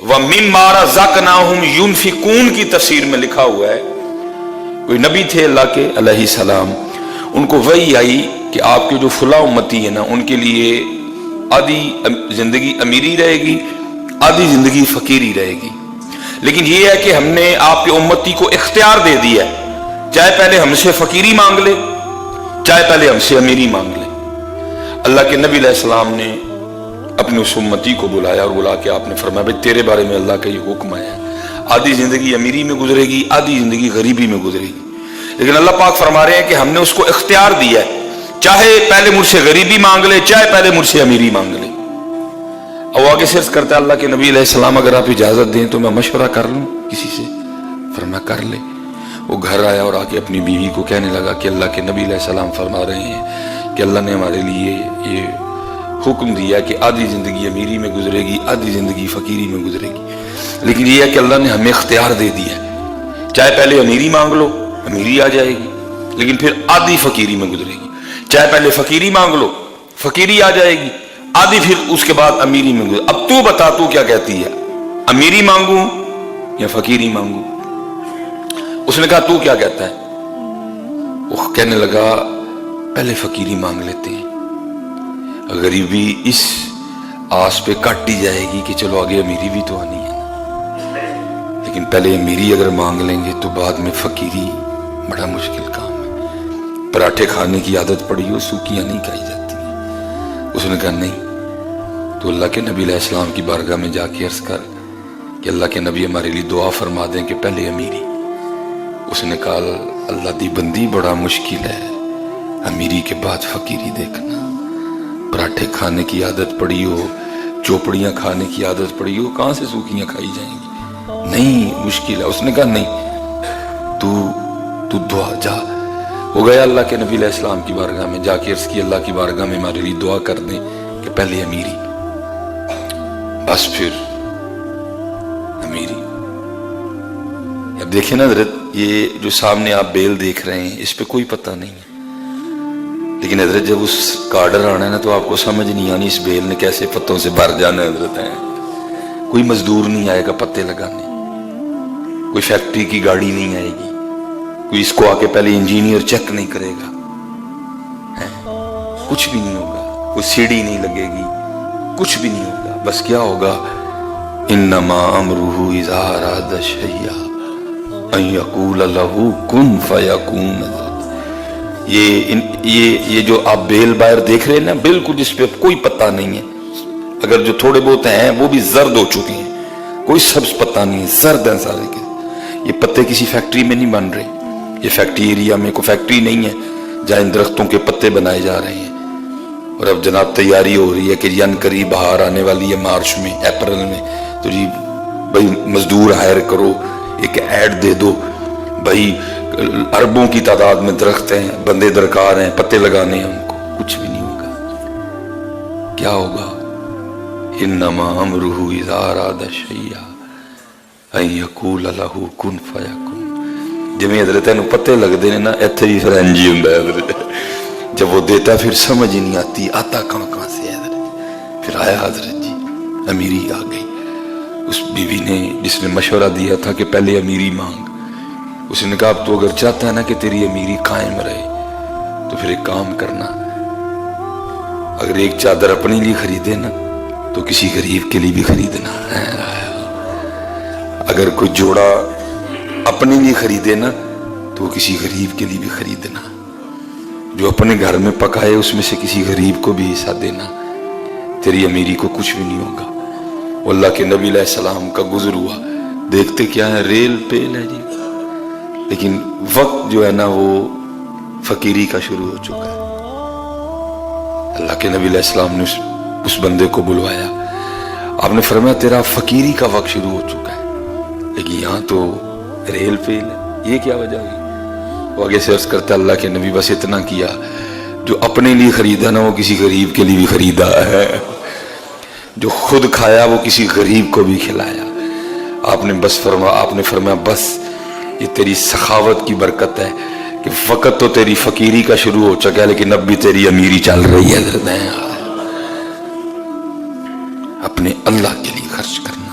وَمِمَّا رَزَقْنَاهُمْ يُنْفِقُونَ کی تفسیر میں لکھا ہوا ہے، کوئی نبی تھے اللہ کے علیہ السلام، ان کو وحی آئی کہ آپ کے جو فلاں امتی ہے نا، ان کے لیے آدھی زندگی امیری رہے گی، آدھی زندگی فقیری رہے گی، لیکن یہ ہے کہ ہم نے آپ کے امتی کو اختیار دے دیا ہے، چاہے پہلے ہم سے فقیری مانگ لے، چاہے پہلے ہم سے امیری مانگ لے۔ اللہ کے نبی علیہ السلام نے اپنی اس امتی کو بلایا اور بلا کے آپ نے فرمایا بھئی تیرے بارے میں اللہ کا یہ حکم آیا ہے، آدھی زندگی امیری میں گزرے گی، آدھی زندگی غریبی میں گزرے گی، لیکن اللہ پاک فرما رہے ہیں کہ ہم نے اس کو اختیار دیا ہے، چاہے پہلے مجھ سے غریبی مانگ لے، چاہے پہلے مجھ سے امیری مانگ لے۔ اور آگے سے عرض کرتا ہے اللہ کے نبی علیہ السلام اگر آپ اجازت دیں تو میں مشورہ کر لوں کسی سے؟ فرمایا کر لے۔ وہ گھر آیا اور آ کے اپنی بیوی کو کہنے لگا کہ اللہ کے نبی علیہ السلام فرما رہے ہیں کہ اللہ نے ہمارے لیے یہ حکم دیا کہ آدھی زندگی امیری میں گزرے گی، آدھی زندگی فقیری میں گزرے گی، لیکن یہ ہے کہ اللہ نے ہمیں اختیار دے دیا ہے، چاہے پہلے امیری مانگ لو، امیری آ جائے گی، لیکن پھر آدھی فقیری میں گزرے گی، چاہے پہلے فقیری مانگ لو، فقیری آ جائے گی، آدھی پھر اس کے بعد امیری میں گزرے۔ اب تو بتا تو کیا کہتی ہے، امیری مانگوں یا فقیری مانگوں؟ اس نے کہا تو کیا کہتا ہے؟ وہ کہنے لگا پہلے فقیری مانگ لیتے ہیں، غریبی اس آس پہ کاٹی جائے گی کہ چلو آگے امیری بھی تو آنی ہے، لیکن پہلے امیری اگر مانگ لیں گے تو بعد میں فقیری بڑا مشکل کام ہے۔ پراٹھے کھانے کی عادت پڑی ہو، سوکیاں نہیں کھائی جاتی ہیں۔ اس نے کہا نہیں، تو اللہ کے نبی علیہ السلام کی بارگاہ میں جا کے عرض کر کہ اللہ کے نبی ہمارے لیے دعا فرما دیں کہ پہلے امیری۔ اس نے کہا اللہ دی بندی بڑا مشکل ہے امیری کے بعد فقیری دیکھنا، پراٹھے کھانے کی عادت پڑی ہو، چوپڑیاں کھانے کی عادت پڑی ہو، کہاں سے سوکیاں کھائی جائیں گی؟ نہیں مشکل ہے۔ اس نے کہا نہیں، تو دعا جا۔ ہو گیا اللہ کے نبی علیہ السلام کی بارگاہ میں جا کے عرض کی اللہ کی بارگاہ میں ہمارے لیے دعا کر دیں کہ پہلے امیری بس پھر امیری۔ اب دیکھیں نا حضرت، یہ جو سامنے آپ بیل دیکھ رہے ہیں اس پہ کوئی پتہ نہیں ہے، لیکن حضرت جب اس کا آرڈر آنا ہے نا تو آپ کو سمجھ نہیں آنی اس بیل نے کیسے پتوں سے بھر جانا ہے حضرت ہے۔ کوئی مزدور نہیں آئے گا پتے لگانے، کوئی فیکٹری کی گاڑی نہیں آئے گی، کوئی اس کو آ کے پہلے انجینئر چیک نہیں کرے گا، کچھ بھی نہیں ہوگا، کوئی سیڑھی نہیں لگے گی، کچھ بھی نہیں ہوگا۔ بس کیا ہوگا، انما امرہ اذا اراد شیئا ان یقول لہ کن فیکون۔ یہ جو آپ بیل باہر دیکھ رہے ہیں نا، بالکل جس پہ کوئی پتہ نہیں ہے، اگر جو تھوڑے بہت ہیں وہ بھی زرد ہو چکے ہیں، کوئی سبز پتہ نہیں ہے، زرد ہیں سارے کے۔ یہ پتے کسی فیکٹری میں نہیں بن رہے، یہ فیکٹری ایریا میں کوئی فیکٹری نہیں ہے جہاں ان درختوں کے پتے بنائے جا رہے ہیں۔ اور اب جناب تیاری ہو رہی ہے کہ ین قریب بہار آنے والی ہے، مارچ میں، اپریل میں، تو جی بھائی مزدور ہائر کرو، ایک ایڈ دے دو بھائی، اربوں کی تعداد میں درخت ہیں، بندے درکار ہیں، پتے لگانے ہیں ان کو، کچھ بھی نہیں ہوگا۔ کیا ہوگا، انما امرہ اذا اراد شیئا ان یقول لہ کن فیکون۔ جب حضرت نو پتے لگتے ہیں نا، ایتھے ہی پھر انجی ہوندا ہے حضرت، جب وہ دیتا ہے پھر سمجھ ہی نہیں آتی آتا کہاں سے ہے حضرت۔ پھر آیا حضرت جی، امیری آ گئی۔ اس بیوی نے جس نے مشورہ دیا تھا کہ پہلے امیری مانگ، اس نے کہا اب تو اگر چاہتا ہے نا کہ تیری امیری قائم رہے تو پھر ایک کام کرنا، اگر ایک چادر اپنے لیے خریدے نا تو کسی غریب کے لیے بھی خریدنا، اگر کوئی جوڑا اپنے لیے خریدے نا تو کسی غریب کے لیے بھی خریدنا، جو اپنے گھر میں پکائے اس میں سے کسی غریب کو بھی حصہ دینا، تیری امیری کو کچھ بھی نہیں ہوگا۔ اللہ کے نبی علیہ السلام کا گزر ہوا، دیکھتے کیا ہے، ریل پیل ہے جی، لیکن وقت جو ہے نا وہ فقیری کا شروع ہو چکا ہے۔ اللہ کے نبی علیہ السلام نے اس بندے کو بلوایا، آپ نے فرمایا تیرا فقیری کا وقت شروع ہو چکا ہے، لیکن یہاں تو ریل فیل ہے، یہ کیا وجہ ہوئی؟ وہ آگے سے عرض کرتا اللہ کے نبی بس اتنا کیا، جو اپنے لیے خریدا نا وہ کسی غریب کے لیے بھی خریدا ہے، جو خود کھایا وہ کسی غریب کو بھی کھلایا۔ آپ نے فرمایا بس یہ تیری سخاوت کی برکت ہے کہ وقت تو تیری فقیری کا شروع ہو چکا ہے لیکن اب بھی تیری امیری چل رہی ہے۔ اپنے اللہ کے لیے خرچ کرنا،